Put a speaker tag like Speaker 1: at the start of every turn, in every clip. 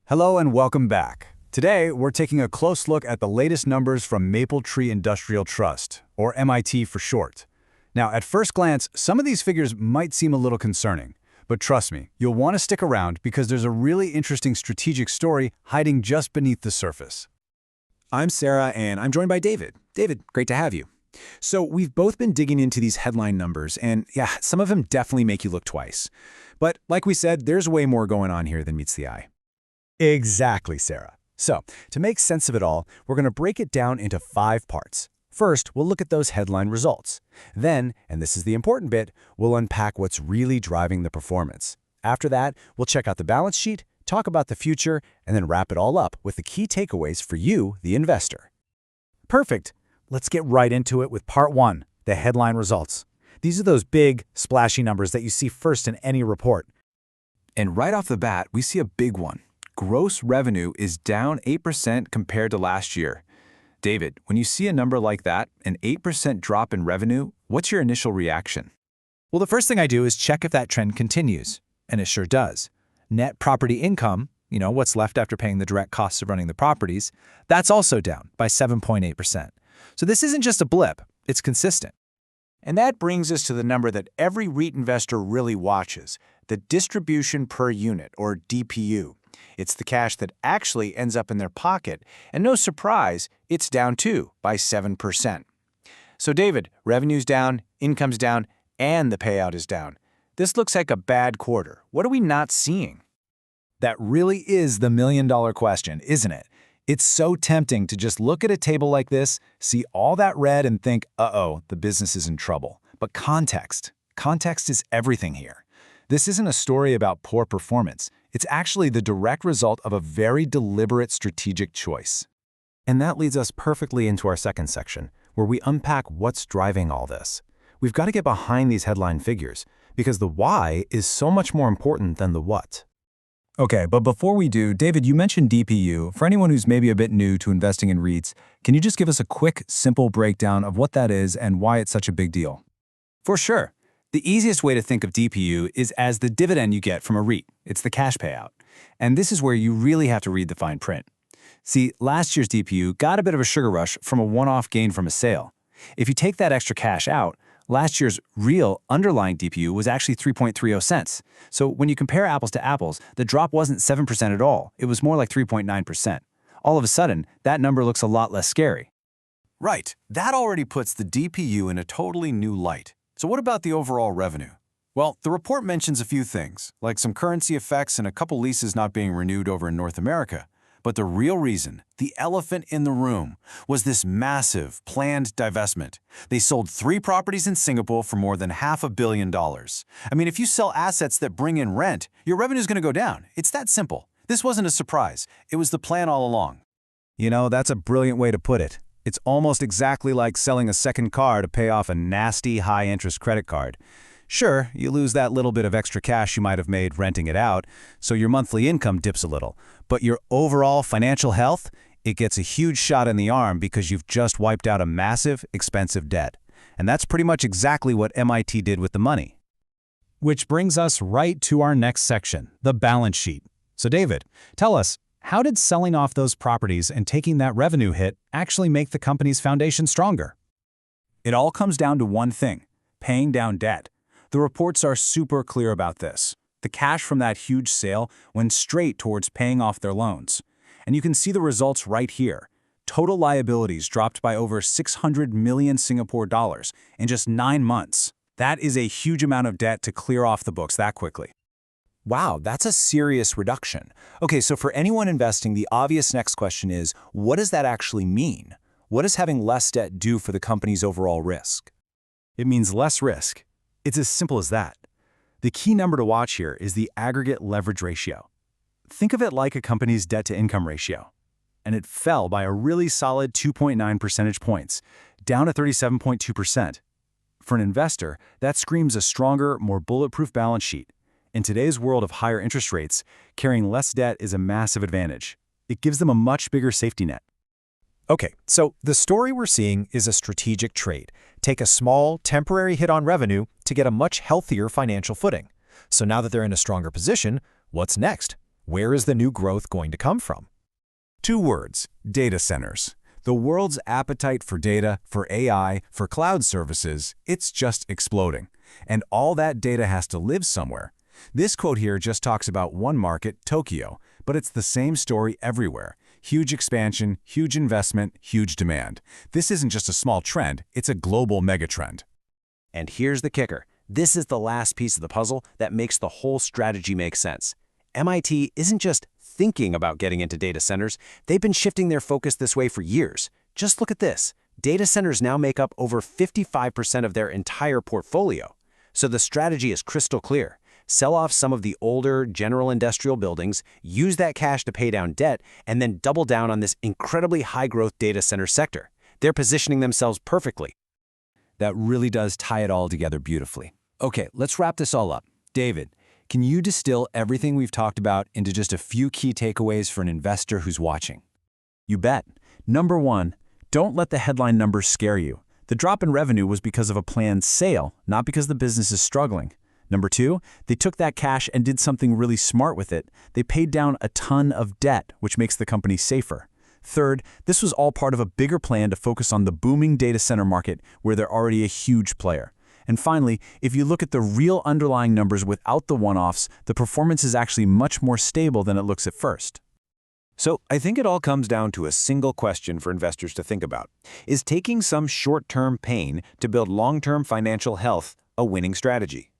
Speaker 1: Hello and welcome back. Today, we're taking a close look at the latest numbers from Mapletree Industrial Trust, or MIT for short. Now, at first glance, some of these figures might seem a little concerning, but trust me, you'll want to stick around because there's a really interesting strategic story hiding just beneath the surface.
Speaker 2: I'm Sarah, and I'm joined by David. David, great to have you. So we've both been digging into these headline numbers, and yeah, some of them definitely make you look twice. But like we said, there's way more going on here than meets the eye.
Speaker 1: Exactly, Sarah. So, to make sense of it all, we're going to break it down into 5 parts. First, we'll look at those headline results. Then, and this is the important bit, we'll unpack what's really driving the performance. After that, we'll check out the balance sheet, talk about the future, and then wrap it all up with the key takeaways for you, the investor. Perfect. Let's get right into it with part 1, the headline results. These are those big, splashy numbers that you see first in any report.
Speaker 2: And right off the bat, we see a big one. Gross revenue is down 8% compared to last year. David, when you see a number like that, an 8% drop in revenue, what's your initial reaction?
Speaker 3: Well, the first thing I do is check if that trend continues, and it sure does. Net property income, what's left after paying the direct costs of running the properties, that's also down by 7.8%. So this isn't just a blip, it's consistent.
Speaker 4: And that brings us to the number that every REIT investor really watches, the distribution per unit, or DPU. It's the cash that actually ends up in their pocket, and no surprise, it's down too, by 7%. So David, revenue's down, income's down, and the payout is down. This looks like a bad quarter. What are we not seeing?
Speaker 3: That really is the million-dollar question, isn't it? It's so tempting to just look at a table like this, see all that red and think, uh-oh, the business is in trouble. But context is everything here. This isn't a story about poor performance. It's actually the direct result of a very deliberate strategic choice.
Speaker 5: And that leads us perfectly into our second section, where we unpack what's driving all this. We've got to get behind these headline figures, because the why is so much more important than the what.
Speaker 6: Okay, but before we do, David, you mentioned DPU. For anyone who's maybe a bit new to investing in REITs, can you just give us a quick, simple breakdown of what that is and why it's such a big deal?
Speaker 1: For sure. The easiest way to think of DPU is as the dividend you get from a REIT. It's the cash payout. And this is where you really have to read the fine print. See, last year's DPU got a bit of a sugar rush from a one-off gain from a sale. If you take that extra cash out, last year's real underlying DPU was actually 3.30 cents. So when you compare apples to apples, the drop wasn't 7% at all. It was more like 3.9%. All of a sudden, that number looks a lot less scary.
Speaker 4: Right, that already puts the DPU in a totally new light. So what about the overall revenue? Well, the report mentions a few things, like some currency effects and a couple leases not being renewed over in North America. But the real reason, the elephant in the room, was this massive, planned divestment. They sold 3 properties in Singapore for more than $500 million. I mean, if you sell assets that bring in rent, your revenue's going to go down. It's that simple. This wasn't a surprise. It was the plan all along.
Speaker 1: That's a brilliant way to put it. It's almost exactly like selling a second car to pay off a nasty, high-interest credit card. Sure, you lose that little bit of extra cash you might have made renting it out, so your monthly income dips a little. But your overall financial health, it gets a huge shot in the arm because you've just wiped out a massive, expensive debt. And that's pretty much exactly what MIT did with the money.
Speaker 3: Which brings us right to our next section, the balance sheet. So David, tell us, how did selling off those properties and taking that revenue hit actually make the company's foundation stronger?
Speaker 1: It all comes down to one thing, paying down debt. The reports are super clear about this. The cash from that huge sale went straight towards paying off their loans. And you can see the results right here. Total liabilities dropped by over 600 million Singapore dollars in just 9 months. That is a huge amount of debt to clear off the books that quickly.
Speaker 2: Wow, that's a serious reduction. Okay, so for anyone investing, the obvious next question is, what does that actually mean? What does having less debt do for the company's overall risk?
Speaker 1: It means less risk. It's as simple as that. The key number to watch here is the aggregate leverage ratio. Think of it like a company's debt-to-income ratio. And it fell by a really solid 2.9 percentage points, down to 37.2%. For an investor, that screams a stronger, more bulletproof balance sheet. In today's world of higher interest rates, carrying less debt is a massive advantage. It gives them a much bigger safety net.
Speaker 5: Okay, so the story we're seeing is a strategic trade. Take a small, temporary hit on revenue to get a much healthier financial footing. So now that they're in a stronger position, what's next?
Speaker 3: Where is the new growth going to come from?
Speaker 1: 2 words: data centers. The world's appetite for data, for AI, for cloud services, it's just exploding. And all that data has to live somewhere. This quote here just talks about one market, Tokyo, but it's the same story everywhere. Huge expansion, huge investment, huge demand. This isn't just a small trend, it's a global megatrend.
Speaker 7: And here's the kicker. This is the last piece of the puzzle that makes the whole strategy make sense. MIT isn't just thinking about getting into data centers, they've been shifting their focus this way for years. Just look at this. Data centers now make up over 55% of their entire portfolio. So the strategy is crystal clear. Sell off some of the older general industrial buildings, use that cash to pay down debt, and then double down on this incredibly high-growth data center sector. They're positioning themselves perfectly.
Speaker 3: That really does tie it all together beautifully. Okay, let's wrap this all up. David, can you distill everything we've talked about into just a few key takeaways for an investor who's watching?
Speaker 5: You bet. Number 1, don't let the headline numbers scare you. The drop in revenue was because of a planned sale, not because the business is struggling. Number 2, they took that cash and did something really smart with it. They paid down a ton of debt, which makes the company safer. Third, this was all part of a bigger plan to focus on the booming data center market where they're already a huge player. And finally, if you look at the real underlying numbers without the one-offs, the performance is actually much more stable than it looks at first.
Speaker 8: So I think it all comes down to a single question for investors to think about. Is taking some short-term pain to build long-term financial health a winning strategy?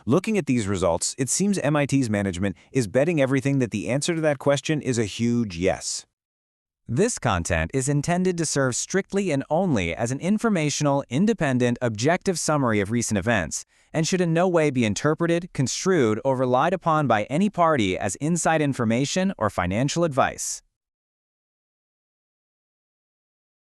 Speaker 8: Looking at these results, it seems MIT's management is betting everything that the answer to that question is a huge yes.
Speaker 9: This content is intended to serve strictly and only as an informational, independent, objective summary of recent events, and should in no way be interpreted, construed, or relied upon by any party as inside information or financial advice.